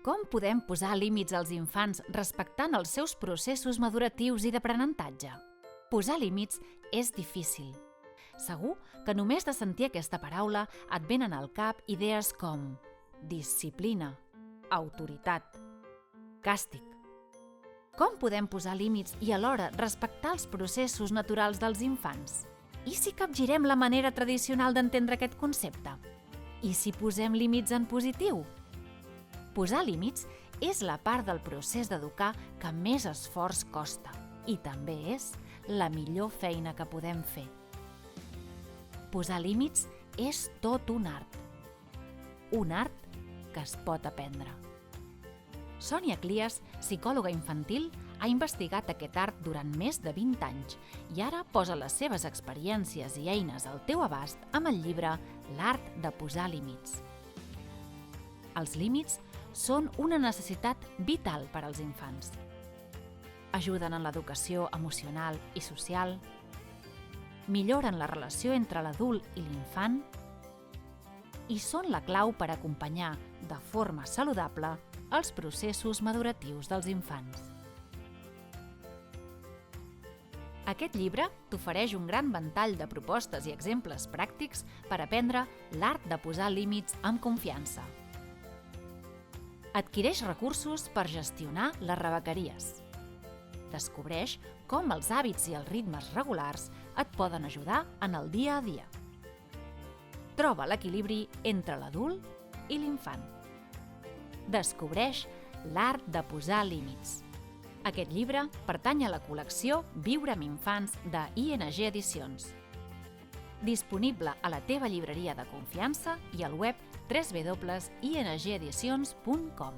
Com podem posar límits als infants respectant els seus processos maduratius i d'aprenentatge? Posar límits és difícil. Segur que només de sentir aquesta paraula et venen al cap idees com disciplina, autoritat, càstig. Com podem posar límits i alhora respectar els processos naturals dels infants? I si capgirem la manera tradicional d'entendre aquest concepte? I si posem límits en positiu? Posar límits és la part del procés d'educar que més esforç costa i també és la millor feina que podem fer. Posar límits és tot un art. Un art que es pot aprendre. Sònia Clias, psicòloga infantil, ha investigat aquest art durant més de 20 anys i ara posa les seves experiències i eines al teu abast amb el llibre L'art de posar límits. Els límits són una necessitat vital per als infants. Ajuden en l'educació emocional i social, milloren la relació entre l'adult i l'infant i són la clau per acompanyar de forma saludable els processos maduratius dels infants. Aquest llibre t'ofereix un gran ventall de propostes i exemples pràctics per aprendre l'art de posar límits amb confiança. Adquireix recursos per gestionar les rebequeries. Descobreix com els hàbits i els ritmes regulars et poden ajudar en el dia a dia. Troba l'equilibri entre l'adult i l'infant. Descobreix l'art de posar límits. Aquest llibre pertany a la col·lecció Viure amb infants de ING Edicions. Disponible a la teva llibreria de confiança i al web www.ingedicions.com.